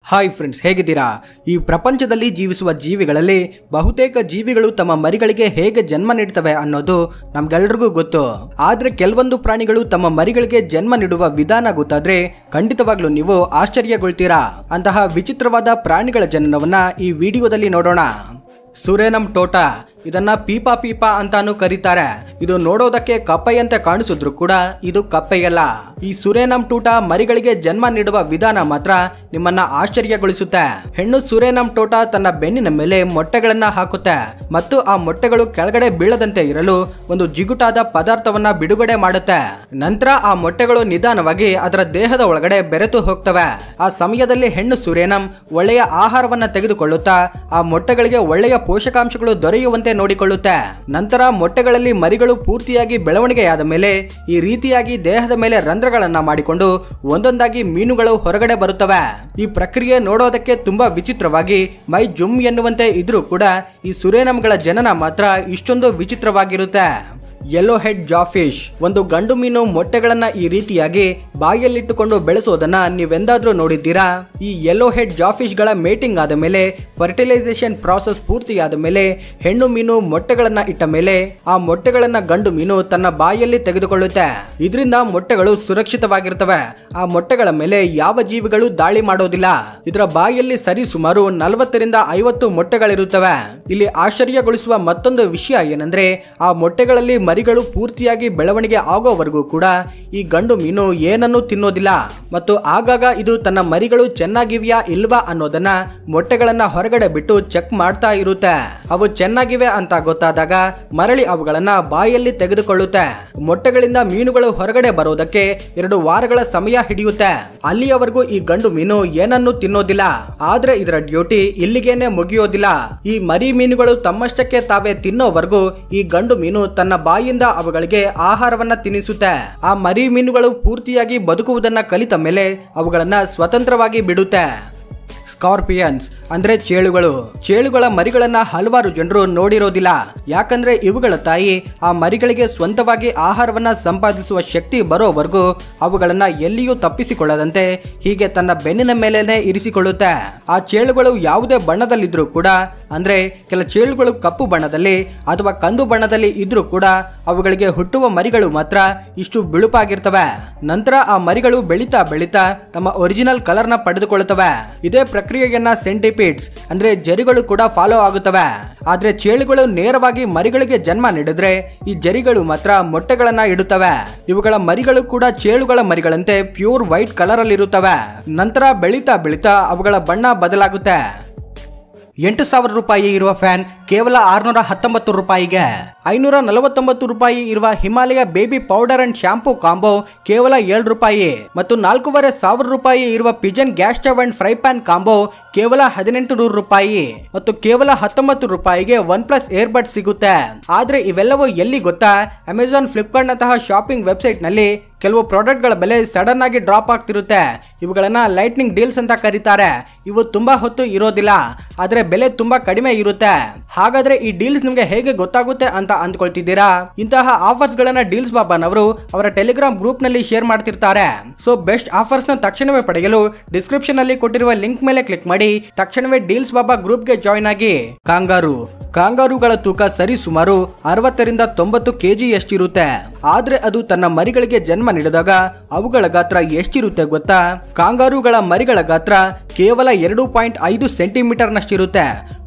Hi friends, ಹೇಗಿದ್ದೀರಾ? ಈ ಪ್ರಪಂಚದಲ್ಲಿ ಜೀವಿಸುವ ಜೀವಿಗಳಲ್ಲಿ ಬಹುತೇಕ ಜೀವಿಗಳು ತಮ್ಮ ಮರಿಗಳಿಗೆ ಹೇಗೆ ಜನ್ಮ ನೀಡ್ತವೆ ಅನ್ನೋದು ನಮ್ಗೆಲ್ರಿಗೂ ಗೊತ್ತು. ಆದ್ರೆ ಕೆಲವೊಂದು ಪ್ರಾಣಿಗಳು ತಮ್ಮ ಮರಿಗಳಿಗೆ ಜನ್ಮ ನೀಡುವ ವಿಧಾನ ಗೊತ್ತಾದ್ರೆ ಖಂಡಿತವಾಗ್ಲೂ ನೀವು ಆಶ್ಚರ್ಯಗೊಳ್ತೀರಾ. ಅಂತಹ ವಿಚಿತ್ರವಾದ ಪ್ರಾಣಿಗಳ ಜನನವನ್ನ ಈ ವಿಡಿಯೋದಲ್ಲಿ ನೋಡೋಣ. ಸುರೇನಂ ಟೋಟಾ, ಇದನ್ನ ಪೀಪಾ ಪೀಪಾ ಅಂತಾನು ಕರೀತಾರೆ. ಇದು ನೋಡೋದಕ್ಕೆ ಕಪ್ಪೆಯಂತೆ ಕಾಣಿಸಿದ್ರು ಕೂಡ ಇದು ಕಪ್ಪೆಯಲ್ಲ. ಈ ಸುರೇನಂ ಟೋಟಾ ಮರಿಗಳಿಗೆ ಜನ್ಮ ನೀಡುವ ವಿಧಾನ ಮಾತ್ರ ನಿಮ್ಮನ್ನ ಆಶ್ಚರ್ಯಗೊಳಿಸುತ್ತೆ. ಹೆಣ್ಣು ಸುರೇನಂ ಟೋಟಾ ತನ್ನ ಬೆನ್ನಿನ ಮೇಲೆ ಮೊಟ್ಟೆಗಳನ್ನ ಹಾಕುತ್ತೆ ಮತ್ತು ಆ ಮೊಟ್ಟೆಗಳು ಕೆಳಗಡೆ ಬೀಳದಂತೆ ಇರಲು ಒಂದು ಜಿಗುಟಾದ ಪದಾರ್ಥವನ್ನ ಬಿಡುಗಡೆ ಮಾಡುತ್ತೆ. ನಂತರ ಆ ಮೊಟ್ಟೆಗಳು ನಿಧಾನವಾಗಿ ಅದರ ದೇಹದ ಒಳಗಡೆ ಬೆರೆತು ಹೋಗ್ತವೆ. ಆ ಸಮಯದಲ್ಲಿ ಹೆಣ್ಣು ಸುರೇನಂ ಒಳ್ಳೆಯ ಆಹಾರವನ್ನ ತೆಗೆದುಕೊಳ್ಳುತ್ತಾ ಆ ಮೊಟ್ಟೆಗಳಿಗೆ ಒಳ್ಳೆಯ ಪೋಷಕಾಂಶಗಳು ದೊರೆಯುವಂತೆ ನೋಡಿಕೊಳ್ಳುತ್ತೆ. ನಂತರ ಮೊಟ್ಟೆಗಳಲ್ಲಿ ಮರಿಗಳು ಪೂರ್ತಿಯಾಗಿ ಬೆಳವಣಿಗೆಯಾದ ಮೇಲೆ ಈ ರೀತಿಯಾಗಿ ದೇಹದ ಮೇಲೆ ರಂಧ್ರಗಳನ್ನ ಮಾಡಿಕೊಂಡು ಒಂದೊಂದಾಗಿ ಮೀನುಗಳು ಹೊರಗಡೆ ಬರುತ್ತವೆ. ಈ ಪ್ರಕ್ರಿಯೆ ನೋಡೋದಕ್ಕೆ ತುಂಬಾ ವಿಚಿತ್ರವಾಗಿ ಮೈ ಜುಮ್ ಎನ್ನುವಂತೆ ಇದ್ರೂ ಕೂಡ ಈ ಸುರೇನಂಗಳ ಜನನ ಮಾತ್ರ ಇಷ್ಟೊಂದು ವಿಚಿತ್ರವಾಗಿರುತ್ತೆ. ಯೆಲ್ಲೋ ಹೆಡ್ ಜಾಫಿಶ್, ಒಂದು ಗಂಡು ಮೀನು ಮೊಟ್ಟೆಗಳನ್ನ ಈ ರೀತಿಯಾಗಿ ಬಾಯಲ್ಲಿಟ್ಟುಕೊಂಡು ಬೆಳೆಸೋದನ್ನ ನೀವೆಂದಾದ್ರೂ ನೋಡಿದ್ದೀರಾ? ಈ ಯೆಲ್ಲೋ ಹೆಡ್ ಜಾಫಿಶ್ ಗಳ ಮೇಟಿಂಗ್ ಆದ ಮೇಲೆ, ಫರ್ಟಿಲೈಸೇಷನ್ ಪ್ರಾಸೆಸ್ ಪೂರ್ತಿಯಾದ ಮೇಲೆ, ಹೆಣ್ಣು ಮೀನು ಮೊಟ್ಟೆಗಳನ್ನ ಇಟ್ಟ ಮೇಲೆ ಆ ಮೊಟ್ಟೆಗಳನ್ನ ಗಂಡು ಮೀನು ತನ್ನ ಬಾಯಲ್ಲಿ ತೆಗೆದುಕೊಳ್ಳುತ್ತೆ. ಇದರಿಂದ ಮೊಟ್ಟೆಗಳು ಸುರಕ್ಷಿತವಾಗಿರ್ತವೆ. ಆ ಮೊಟ್ಟೆಗಳ ಮೇಲೆ ಯಾವ ಜೀವಿಗಳು ದಾಳಿ ಮಾಡೋದಿಲ್ಲ. ಇದರ ಬಾಯಲ್ಲಿ ಸರಿ ಸುಮಾರು 40ರಿಂದ 50 ಮೊಟ್ಟೆಗಳಿರುತ್ತವೆ. ಇಲ್ಲಿ ಆಶ್ಚರ್ಯಗೊಳಿಸುವ ಮತ್ತೊಂದು ವಿಷಯ ಏನಂದ್ರೆ, ಆ ಮೊಟ್ಟೆಗಳಲ್ಲಿ ಮರಿಗಳು ಪೂರ್ತಿಯಾಗಿ ಬೆಳವಣಿಗೆ ಆಗೋವರೆಗೂ ಕೂಡ ಈ ಗಂಡು ಮೀನು ಏನನ್ನೂ ತಿನ್ನೋದಿಲ್ಲ ಮತ್ತು ಆಗಾಗ ಇದು ತನ್ನ ಮರಿಗಳು ಚೆನ್ನಾಗಿವೆಯಾ ಇಲ್ವಾ ಅನ್ನೋದನ್ನ ಮೊಟ್ಟೆಗಳನ್ನ ಹೊರಗಡೆ ಬಿಟ್ಟು ಚೆಕ್ ಮಾಡ್ತಾ ಇರುತ್ತೆ. ಅವು ಚೆನ್ನಾಗಿವೆ ಅಂತ ಗೊತ್ತಾದಾಗ ಮರಳಿ ಅವುಗಳನ್ನ ಬಾಯಲ್ಲಿ ತೆಗೆದುಕೊಳ್ಳುತ್ತೆ. ಮೊಟ್ಟೆಗಳಿಂದ ಮೀನುಗಳು ಹೊರಗಡೆ ಬರೋದಕ್ಕೆ 2 ವಾರಗಳ ಸಮಯ ಹಿಡಿಯುತ್ತೆ. ಅಲ್ಲಿಯವರೆಗೂ ಈ ಗಂಡು ಮೀನು ಏನನ್ನೂ ತಿನ್ನೋದಿಲ್ಲ. ಆದ್ರೆ ಇದರ ಡ್ಯೂಟಿ ಇಲ್ಲಿಗೇನೆ ಮುಗಿಯೋದಿಲ್ಲ. ಈ ಮರಿ ಮೀನುಗಳು ತಮ್ಮಷ್ಟಕ್ಕೆ ತಾವೇ ತಿನ್ನೋವರೆಗೂ ಈ ಗಂಡು ಮೀನು ತನ್ನ ಬಾಯಿಂದ ಅವುಗಳಿಗೆ ಆಹಾರವನ್ನ ತಿನ್ನಿಸುತ್ತೆ. ಆ ಮರಿ ಮೀನುಗಳು ಪೂರ್ತಿಯಾಗಿ ಬದುಕುವುದನ್ನ ಕಲಿತ ಮೇಲೆ ಅವುಗಳನ್ನ ಸ್ವತಂತ್ರವಾಗಿ ಬಿಡುತ್ತೆ. ಸ್ಕಾರ್ಪಿಯನ್ಸ್ ಅಂದ್ರೆ ಚೇಳುಗಳು. ಚೇಳುಗಳ ಮರಿಗಳನ್ನ ಹಲವಾರು ಜನರು ನೋಡಿರೋದಿಲ್ಲ. ಯಾಕಂದ್ರೆ ಇವುಗಳ ತಾಯಿ ಆ ಮರಿಗಳಿಗೆ ಸ್ವಂತವಾಗಿ ಆಹಾರವನ್ನ ಸಂಪಾದಿಸುವ ಶಕ್ತಿ ಬರೋವರೆಗೂ ಅವುಗಳನ್ನ ಎಲ್ಲಿಯೂ ತಪ್ಪಿಸಿಕೊಳ್ಳದಂತೆ ಹೀಗೆ ತನ್ನ ಬೆನ್ನಿನ ಮೇಲೇನೆ ಇರಿಸಿಕೊಳ್ಳುತ್ತೆ. ಆ ಚೇಳುಗಳು ಯಾವುದೇ ಬಣ್ಣದಲ್ಲಿದ್ರೂ ಕೂಡ, ಅಂದ್ರೆ ಕೆಲ ಚೇಳುಗಳು ಕಪ್ಪು ಬಣ್ಣದಲ್ಲಿ ಅಥವಾ ಕಂದು ಬಣ್ಣದಲ್ಲಿ ಇದ್ರೂ ಕೂಡ ಅವುಗಳಿಗೆ ಹುಟ್ಟುವ ಮರಿಗಳು ಮಾತ್ರ ಇಷ್ಟು ಬಿಳುಪಾಗಿರ್ತವೆ. ನಂತರ ಆ ಮರಿಗಳು ಬೆಳೀತಾ ಬೆಳೀತಾ ತಮ್ಮ ಒರಿಜಿನಲ್ ಕಲರ್ನ ಪಡೆದುಕೊಳ್ಳುತ್ತವೆ. ಇದೇ ಪ್ರಕ್ರಿಯೆಯನ್ನ ಸೆಂಟಿಪೀಡ್ಸ್ ಅಂದ್ರೆ ಜರಿಗಳು ಕೂಡ ಫಾಲೋ ಆಗುತ್ತವೆ. ಆದ್ರೆ ಚೇಳುಗಳು ನೇರವಾಗಿ ಮರಿಗಳಿಗೆ ಜನ್ಮ ನೀಡಿದ್ರೆ ಈ ಜರಿಗಳು ಮಾತ್ರ ಮೊಟ್ಟೆಗಳನ್ನ ಇಡುತ್ತವೆ. ಇವುಗಳ ಮರಿಗಳು ಕೂಡ ಚೇಳುಗಳ ಮರಿಗಳಂತೆ ಪ್ಯೂರ್ ವೈಟ್ ಕಲರ್ ಅಲ್ಲಿ ಇರುತ್ತವೆ. ನಂತರ ಬೆಳೀತಾ ಬೆಳೀತಾ ಅವುಗಳ ಬಣ್ಣ ಬದಲಾಗುತ್ತೆ. 8,000 ರೂಪಾಯಿ ಇರುವ ಫ್ಯಾನ್ ಕೇವಲ 619 ರೂಪಾಯಿಗೆ, 549 ರೂಪಾಯಿ ಇರುವ Himalaya baby powder and shampoo combo ಕೇವಲ 7 ರೂಪಾಯಿ ಮತ್ತು 4,500 ರೂಪಾಯಿ ಇರುವ Pigeon gas stove and fry PAN combo ಕೇವಲ 1800 ರೂಪಾಯಿ ಮತ್ತು ಕೇವಲ 19 ರೂಪಾಯಿಗೆ OnePlus ಏರ್ಬಡ್ ಸಿಗುತ್ತೆ. ಆದ್ರೆ ಇವೆಲ್ಲವೂ ಎಲ್ಲಿ ಗೊತ್ತಾ? ಅಮೆಜಾನ್, ಫ್ಲಿಪ್ಕಾರ್ಟ್ ನಂತಹ ಶಾಪಿಂಗ್ ವೆಬ್ಸೈಟ್ ನಲ್ಲಿ ಕೆಲವು ಪ್ರಾಡಕ್ಟ್ ಗಳ ಬೆಲೆ ಸಡನ್ ಆಗಿ ಡ್ರಾಪ್ ಆಗ್ತಿರುತ್ತೆ. ಇವುಗಳನ್ನ ಲೈಟ್ನಿಂಗ್ ಡೀಲ್ಸ್ ಅಂತ ಕರೀತಾರೆ. ಇವು ತುಂಬಾ ಹೊತ್ತು ಇರೋದಿಲ್ಲ, ಆದ್ರೆ ಬೆಲೆ ತುಂಬಾ ಕಡಿಮೆ ಇರುತ್ತೆ. ಹಾಗಾದ್ರೆ ಈ ಡೀಲ್ಸ್ ನಿಮ್ಗೆ ಹೇಗೆ ಗೊತ್ತಾಗುತ್ತೆ ಅಂತ ಅಂದ್ಕೊಳ್ತಿದ್ದೀರಾ? ಇಂತಹ ಆಫರ್ಸ್ ಗಳನ್ನ ಡೀಲ್ಸ್ ಬಾಬಾನವರು ಅವರ ಟೆಲಿಗ್ರಾಮ್ ಗ್ರೂಪ್ ನಲ್ಲಿ ಶೇರ್ ಮಾಡ್ತಿರ್ತಾರೆ. ಸೊ ಬೆಸ್ಟ್ ಆಫರ್ಸ್ ನ ತಕ್ಷಣವೇ ಪಡೆಯಲು ಡಿಸ್ಕ್ರಿಪ್ಷನ್ ಅಲ್ಲಿ ಕೊಟ್ಟಿರುವ ಲಿಂಕ್ ಮೇಲೆ ಕ್ಲಿಕ್ ಮಾಡಿ ತಕ್ಷಣವೇ ಡೀಲ್ಸ್ ಬಾಬಾ ಗ್ರೂಪ್ ಗೆ ಜಾಯಿನ್ ಆಗಿ. ಕಾಂಗಾರುಗಳ ತೂಕ ಸರಿ ಸುಮಾರು 60ರಿಂದ 90 kg ಎಷ್ಟಿರುತ್ತೆ. ಆದ್ರೆ ಅದು ತನ್ನ ಮರಿಗಳಿಗೆ ಜನ್ಮ ನೀಡಿದಾಗ ಅವುಗಳ ಗಾತ್ರ ಎಷ್ಟಿರುತ್ತೆ ಗೊತ್ತಾ? ಕಾಂಗಾರುಗಳ ಮರಿಗಳ ಗಾತ್ರ ಕೇವಲ 2.5 ಸೆಂಟಿಮೀಟರ್ ನಷ್ಟಿರುತ್ತೆ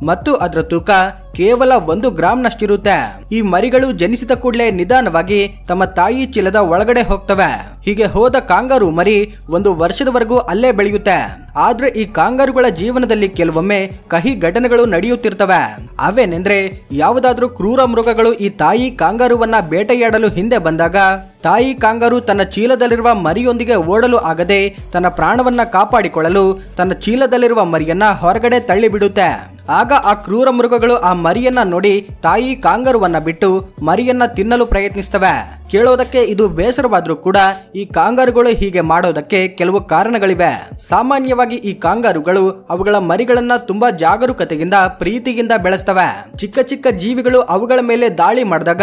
ಮತ್ತು ಅದರ ತೂಕ ಕೇವಲ 1 ಗ್ರಾಮ್ ನಷ್ಟಿರುತ್ತೆ. ಈ ಮರಿಗಳು ಜನಿಸಿದ ಕೂಡಲೇ ನಿಧಾನವಾಗಿ ತಮ್ಮ ತಾಯಿ ಚೀಲದ ಒಳಗಡೆ ಹೋಗ್ತವೆ. ಹೀಗೆ ಹೋದ ಕಾಂಗಾರು ಮರಿ 1 ವರ್ಷದವರೆಗೂ ಅಲ್ಲೇ ಬೆಳೆಯುತ್ತೆ. ಆದ್ರೆ ಈ ಕಾಂಗಾರುಗಳ ಜೀವನದಲ್ಲಿ ಕೆಲವೊಮ್ಮೆ ಕಹಿ ಘಟನೆಗಳು ನಡೆಯುತ್ತಿರ್ತವೆ. ಅವೇನೆಂದ್ರೆ, ಯಾವುದಾದ್ರೂ ಕ್ರೂರ ಮೃಗಗಳು ಈ ತಾಯಿ ಕಾಂಗಾರುವನ್ನ ಬೇಟೆಯಾಡಲು ಹಿಂದೆ ಬಂದಾಗ ತಾಯಿ ಕಾಂಗಾರು ತನ್ನ ಚೀಲದಲ್ಲಿರುವ ಮರಿಯೊಂದಿಗೆ ಓಡಲು ಆಗದೆ ತನ್ನ ಪ್ರಾಣವನ್ನ ಕಾಪಾಡಿಕೊಳ್ಳಲು ತನ್ನ ಚೀಲದಲ್ಲಿರುವ ಮರಿಯನ್ನ ಹೊರಗಡೆ ತಳ್ಳಿಬಿಡುತ್ತೆ. ಆಗ ಆ ಕ್ರೂರ ಮೃಗಗಳು ಆ ಮರಿಯನ್ನ ನೋಡಿ ತಾಯಿ ಕಾಂಗಾರುವನ್ನ ಬಿಟ್ಟು ಮರಿಯನ್ನ ತಿನ್ನಲು ಪ್ರಯತ್ನಿಸ್ತವೆ. ಕೇಳೋದಕ್ಕೆ ಇದು ಬೇಸರವಾದ್ರೂ ಕೂಡ ಈ ಕಾಂಗಾರುಗಳು ಹೀಗೆ ಮಾಡೋದಕ್ಕೆ ಕೆಲವು ಕಾರಣಗಳಿವೆ. ಸಾಮಾನ್ಯವಾಗಿ ಈ ಕಾಂಗಾರುಗಳು ಅವುಗಳ ಮರಿಗಳನ್ನ ತುಂಬಾ ಜಾಗರೂಕತೆಯಿಂದ ಪ್ರೀತಿಯಿಂದ ಬೆಳೆಸ್ತವೆ. ಚಿಕ್ಕ ಚಿಕ್ಕ ಜೀವಿಗಳು ಅವುಗಳ ಮೇಲೆ ದಾಳಿ ಮಾಡಿದಾಗ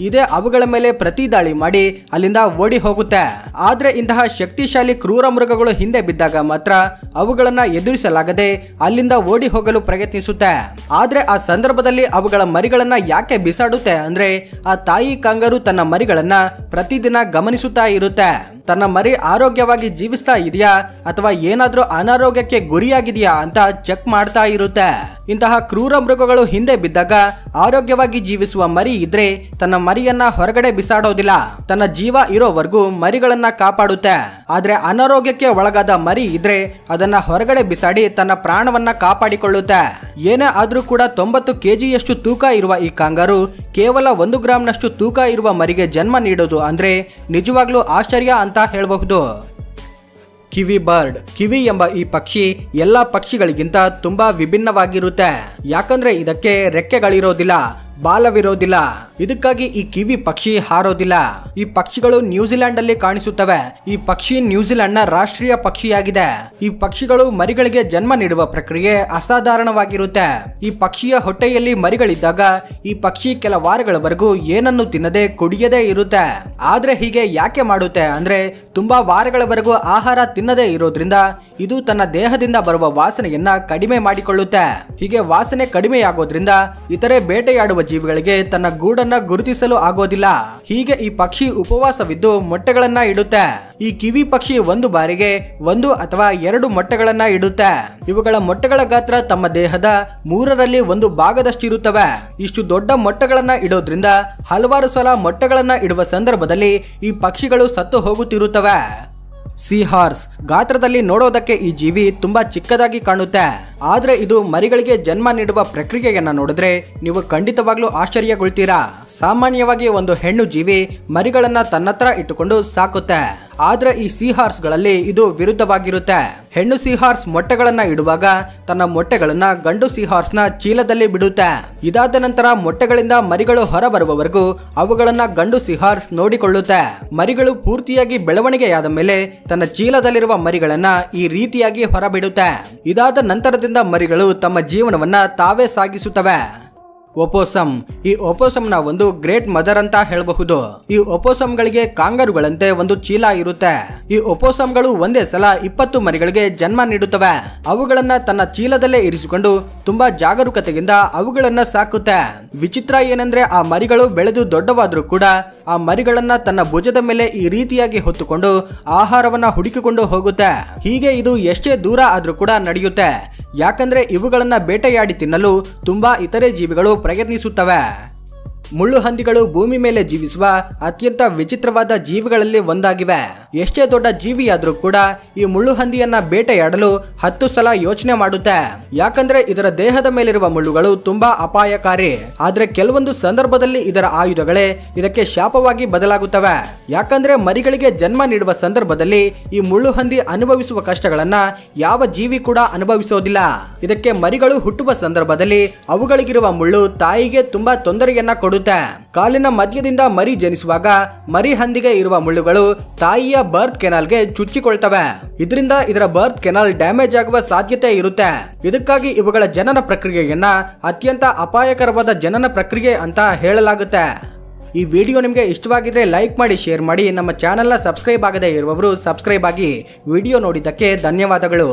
ಇದೇ ಅವುಗಳ ಮೇಲೆ ಪ್ರತಿ ದಾಳಿ ಮಾಡಿ ಅಲ್ಲಿಂದ ಓಡಿ ಹೋಗುತ್ತೆ. ಆದ್ರೆ ಇಂತಹ ಶಕ್ತಿಶಾಲಿ ಕ್ರೂರ ಮೃಗಗಳು ಹಿಂದೆ ಬಿದ್ದಾಗ ಮಾತ್ರ ಅವುಗಳನ್ನ ಎದುರಿಸಲಾಗದೆ ಅಲ್ಲಿಂದ ಓಡಿ ಹೋಗಲು ಪ್ರಯತ್ನಿಸುತ್ತೆ. ಆದ್ರೆ ಆ ಸಂದರ್ಭದಲ್ಲಿ ಅವುಗಳ ಮರಿಗಳನ್ನ ಯಾಕೆ ಬಿಸಾಡುತ್ತೆ ಅಂದ್ರೆ ಆ ತಾಯಿ ಕಾಂಗಾರು ತನ್ನ ಮರಿಗಳನ್ನ ಪ್ರತಿದಿನ ಗಮನಿಸುತ್ತಾ ಇರುತ್ತೆ. ತನ್ನ ಮರಿ ಆರೋಗ್ಯವಾಗಿ ಜೀವಿಸ್ತಾ ಇದೆಯಾ ಅಥವಾ ಏನಾದ್ರೂ ಅನಾರೋಗ್ಯಕ್ಕೆ ಗುರಿಯಾಗಿದೆಯಾ ಅಂತ ಚೆಕ್ ಮಾಡ್ತಾ ಇರುತ್ತೆ. ಇಂತಹ ಕ್ರೂರ ಮೃಗಗಳು ಹಿಂದೆ ಬಿದ್ದಾಗ ಆರೋಗ್ಯವಾಗಿ ಜೀವಿಸುವ ಮರಿ ಇದ್ರೆ ತನ್ನ ಮರಿಯನ್ನ ಹೊರಗಡೆ ಬಿಸಾಡೋದಿಲ್ಲ. ತನ್ನ ಜೀವ ಇರೋವರೆಗೂ ಮರಿಗಳನ್ನ ಕಾಪಾಡುತ್ತೆ. ಆದ್ರೆ ಅನಾರೋಗ್ಯಕ್ಕೆ ಒಳಗಾದ ಮರಿ ಇದ್ರೆ ಅದನ್ನ ಹೊರಗಡೆ ಬಿಸಾಡಿ ತನ್ನ ಪ್ರಾಣವನ್ನ ಕಾಪಾಡಿಕೊಳ್ಳುತ್ತೆ. ಏನೇ ಆದ್ರೂ ಕೂಡ 90 kgಯಷ್ಟು ತೂಕ ಇರುವ ಈ ಕಾಂಗಾರು ಕೇವಲ 1 ಗ್ರಾಂನಷ್ಟು ತೂಕ ಇರುವ ಮರಿಗೆ ಜನ್ಮ ನೀಡೋದು ಅಂದ್ರೆ ನಿಜವಾಗ್ಲೂ ಆಶ್ಚರ್ಯ ಅಂತ ಹೇಳಬಹುದು. ಕಿವಿ ಬರ್ಡ್. ಕಿವಿ ಎಂಬ ಈ ಪಕ್ಷಿ ಎಲ್ಲಾ ಪಕ್ಷಿಗಳಿಗಿಂತ ತುಂಬಾ ವಿಭಿನ್ನವಾಗಿರುತ್ತೆ. ಯಾಕಂದ್ರೆ ಇದಕ್ಕೆ ರೆಕ್ಕೆಗಳಿರೋದಿಲ್ಲ, ಬಾಲವಿರೋದಿಲ್ಲ. ಇದಕ್ಕಾಗಿ ಈ ಕಿವಿ ಪಕ್ಷಿ ಹಾರೋದಿಲ್ಲ. ಈ ಪಕ್ಷಿಗಳು ನ್ಯೂಜಿಲೆಂಡ್ ಅಲ್ಲಿ ಕಾಣಿಸುತ್ತವೆ. ಈ ಪಕ್ಷಿ ನ್ಯೂಜಿಲೆಂಡ್ ನ ರಾಷ್ಟ್ರೀಯ ಪಕ್ಷಿಯಾಗಿದೆ. ಈ ಪಕ್ಷಿಗಳು ಮರಿಗಳಿಗೆ ಜನ್ಮ ನೀಡುವ ಪ್ರಕ್ರಿಯೆ ಅಸಾಧಾರಣವಾಗಿರುತ್ತೆ. ಈ ಪಕ್ಷಿಯ ಹೊಟ್ಟೆಯಲ್ಲಿ ಮರಿಗಳಿದ್ದಾಗ ಈ ಪಕ್ಷಿ ಕೆಲ ವಾರಗಳವರೆಗೂ ಏನನ್ನು ತಿನ್ನದೆ ಕುಡಿಯದೇ ಇರುತ್ತೆ. ಆದ್ರೆ ಹೀಗೆ ಯಾಕೆ ಮಾಡುತ್ತೆ ಅಂದ್ರೆ ತುಂಬಾ ವಾರಗಳವರೆಗೂ ಆಹಾರ ತಿನ್ನದೇ ಇರೋದ್ರಿಂದ ಇದು ತನ್ನ ದೇಹದಿಂದ ಬರುವ ವಾಸನೆಯನ್ನ ಕಡಿಮೆ ಮಾಡಿಕೊಳ್ಳುತ್ತೆ. ಹೀಗೆ ವಾಸನೆ ಕಡಿಮೆಯಾಗೋದ್ರಿಂದ ಇತರೆ ಬೇಟೆಯಾಡುವ ಜೀವಿಗಳಿಗೆ ತನ್ನ ಗೂಡನ್ನ ಗುರುತಿಸಲು ಆಗೋದಿಲ್ಲ. ಹೀಗೆ ಈ ಪಕ್ಷಿ ಉಪವಾಸವಿದ್ದು ಮೊಟ್ಟೆಗಳನ್ನ ಇಡುತ್ತೆ. ಈ ಕಿವಿ ಪಕ್ಷಿ ಒಂದು ಬಾರಿಗೆ 1 ಅಥವಾ 2 ಮೊಟ್ಟೆಗಳನ್ನ ಇಡುತ್ತೆ. ಇವುಗಳ ಮೊಟ್ಟೆಗಳ ಗಾತ್ರ ತಮ್ಮ ದೇಹದ 1/3 ಭಾಗದಷ್ಟಿರುತ್ತವೆ. ಇಷ್ಟು ದೊಡ್ಡ ಮೊಟ್ಟೆಗಳನ್ನ ಇಡೋದ್ರಿಂದ ಹಲವಾರು ಸಲ ಮೊಟ್ಟೆಗಳನ್ನ ಇಡುವ ಸಂದರ್ಭದಲ್ಲಿ ಈ ಪಕ್ಷಿಗಳು ಸತ್ತು ಹೋಗುತ್ತಿರುತ್ತವೆ. Sea horse. ಗಾತ್ರದಲ್ಲಿ ನೋಡೋದಕ್ಕೆ ಈ ಜೀವಿ ತುಂಬಾ ಚಿಕ್ಕದಾಗಿ ಕಾಣುತ್ತೆ. ಆದ್ರೆ ಇದು ಮರಿಗಳಿಗೆ ಜನ್ಮ ನೀಡುವ ಪ್ರಕ್ರಿಯೆಯನ್ನ ನೋಡಿದ್ರೆ ನೀವು ಖಂಡಿತವಾಗ್ಲೂ ಆಶ್ಚರ್ಯಗೊಳ್ತೀರಾ. ಸಾಮಾನ್ಯವಾಗಿ ಒಂದು ಹೆಣ್ಣು ಜೀವಿ ಮರಿಗಳನ್ನ ತನ್ನತ್ರ ಇಟ್ಟುಕೊಂಡು ಸಾಕುತ್ತೆ. ಆದ್ರೆ ಈ ಸೀ ಹಾರ್ಸ್ ಗಳಲ್ಲಿ ಇದು ವಿರುದ್ಧವಾಗಿರುತ್ತೆ. ಹೆಣ್ಣು ಸೀ ಹಾರ್ಸ್ ಮೊಟ್ಟೆಗಳನ್ನ ಇಡುವಾಗ ತನ್ನ ಮೊಟ್ಟೆಗಳನ್ನ ಗಂಡು ಸೀ ಹಾರ್ಸ್ ನ ಚೀಲದಲ್ಲಿ ಬಿಡುತ್ತೆ. ಇದಾದ ನಂತರ ಮೊಟ್ಟೆಗಳಿಂದ ಮರಿಗಳು ಹೊರಬರುವವರೆಗೂ ಅವುಗಳನ್ನ ಗಂಡು ಸೀ ಹಾರ್ಸ್ ನೋಡಿಕೊಳ್ಳುತ್ತೆ. ಮರಿಗಳು ಪೂರ್ತಿಯಾಗಿ ಬೆಳವಣಿಗೆಯಾದ ಮೇಲೆ ತನ್ನ ಚೀಲದಲ್ಲಿರುವ ಮರಿಗಳನ್ನ ಈ ರೀತಿಯಾಗಿ ಹೊರಬಿಡುತ್ತೆ. ಇದಾದ ನಂತರದಿಂದ ಮರಿಗಳು ತಮ್ಮ ಜೀವನವನ್ನ ತಾವೇ ಸಾಗಿಸುತ್ತವೆ. ಒಪೋಸಮ್. ಈ ಒಪೋಸಮ್ನ ಒಂದು ಗ್ರೇಟ್ ಮದರ್ ಅಂತ ಹೇಳಬಹುದು. ಈ ಒಪೋಸಮ್ಗಳಿಗೆ ಕಾಂಗಾರುಗಳಂತೆ ಒಂದು ಚೀಲ ಇರುತ್ತೆ. ಈ ಒಪೋಸಮ್ಗಳು ಒಂದೇ ಸಲ 20 ಮರಿಗಳಿಗೆ ಜನ್ಮ ನೀಡುತ್ತವೆ. ಅವುಗಳನ್ನ ತನ್ನ ಚೀಲದಲ್ಲೇ ಇರಿಸಿಕೊಂಡು ತುಂಬಾ ಜಾಗರೂಕತೆಯಿಂದ ಅವುಗಳನ್ನ ಸಾಕುತ್ತೆ. ವಿಚಿತ್ರ ಏನಂದ್ರೆ ಆ ಮರಿಗಳು ಬೆಳೆದು ದೊಡ್ಡವಾದ್ರೂ ಕೂಡ ಆ ಮರಿಗಳನ್ನ ತನ್ನ ಭುಜದ ಮೇಲೆ ಈ ರೀತಿಯಾಗಿ ಹೊತ್ತುಕೊಂಡು ಆಹಾರವನ್ನ ಹುಡುಕಿಕೊಂಡು ಹೋಗುತ್ತೆ. ಹೀಗೆ ಇದು ಎಷ್ಟೇ ದೂರ ಆದ್ರೂ ಕೂಡ ನಡೆಯುತ್ತೆ. ಯಾಕಂದ್ರೆ ಇವುಗಳನ್ನ ಬೇಟೆಯಾಡಿ ತಿನ್ನಲು ತುಂಬಾ ಇತರೆ ಜೀವಿಗಳು ಪ್ರಯತ್ನಿಸುತ್ತವೆ. ಮುಳ್ಳು ಹಂದಿಗಳು ಭೂಮಿ ಮೇಲೆ ಜೀವಿಸುವ ಅತ್ಯಂತ ವಿಚಿತ್ರವಾದ ಜೀವಿಗಳಲ್ಲಿ ಒಂದಾಗಿವೆ. ಎಷ್ಟೇ ದೊಡ್ಡ ಜೀವಿಯಾದ್ರೂ ಕೂಡ ಈ ಮುಳ್ಳು ಹಂದಿಯನ್ನ ಬೇಟೆಯಾಡಲು 10 ಸಲ ಯೋಚನೆ ಮಾಡುತ್ತೆ. ಯಾಕಂದ್ರೆ ಇದರ ದೇಹದ ಮೇಲಿರುವ ಮುಳ್ಳುಗಳು ತುಂಬಾ ಅಪಾಯಕಾರಿ. ಆದ್ರೆ ಕೆಲವೊಂದು ಸಂದರ್ಭದಲ್ಲಿ ಇದರ ಆಯುಧಗಳೇ ಇದಕ್ಕೆ ಶಾಪವಾಗಿ ಬದಲಾಗುತ್ತವೆ. ಯಾಕಂದ್ರೆ ಮರಿಗಳಿಗೆ ಜನ್ಮ ನೀಡುವ ಸಂದರ್ಭದಲ್ಲಿ ಈ ಮುಳ್ಳು ಹಂದಿ ಅನುಭವಿಸುವ ಕಷ್ಟಗಳನ್ನ ಯಾವ ಜೀವಿ ಕೂಡ ಅನುಭವಿಸೋದಿಲ್ಲ. ಇದಕ್ಕೆ ಮರಿಗಳು ಹುಟ್ಟುವ ಸಂದರ್ಭದಲ್ಲಿ ಅವುಗಳಿಗಿರುವ ಮುಳ್ಳು ತಾಯಿಗೆ ತುಂಬಾ ತೊಂದರೆಯನ್ನ ಕೊಡುತ್ತೆ. ಕಾಲಿನ ಮಧ್ಯದಿಂದ ಮರಿ ಜನಿಸುವಾಗ ಮರಿ ಹಂದಿಗೆ ಇರುವ ಮುಳ್ಳುಗಳು ತಾಯಿಯ ಬರ್ತ್ ಕೆನಾಲ್ಗೆ ಚುಚ್ಚಿಕೊಳ್ತವೆ. ಇದರಿಂದ ಇದರ ಬರ್ತ್ ಕೆನಾಲ್ ಡ್ಯಾಮೇಜ್ ಆಗುವ ಸಾಧ್ಯತೆ ಇರುತ್ತೆ. ಇದಕ್ಕಾಗಿ ಇವುಗಳ ಜನನ ಪ್ರಕ್ರಿಯೆಯನ್ನ ಅತ್ಯಂತ ಅಪಾಯಕರವಾದ ಜನನ ಪ್ರಕ್ರಿಯೆ ಅಂತ ಹೇಳಲಾಗುತ್ತೆ. ಈ ವಿಡಿಯೋ ನಿಮಗೆ ಇಷ್ಟವಾಗಿದ್ರೆ ಲೈಕ್ ಮಾಡಿ, ಶೇರ್ ಮಾಡಿ. ನಮ್ಮ ಚಾನೆಲ್ನ ಸಬ್ಸ್ಕ್ರೈಬ್ ಆಗದೇ ಇರುವವರು ಸಬ್ಸ್ಕ್ರೈಬ್ ಆಗಿ. ವಿಡಿಯೋ ನೋಡಿದ್ದಕ್ಕೆ ಧನ್ಯವಾದಗಳು.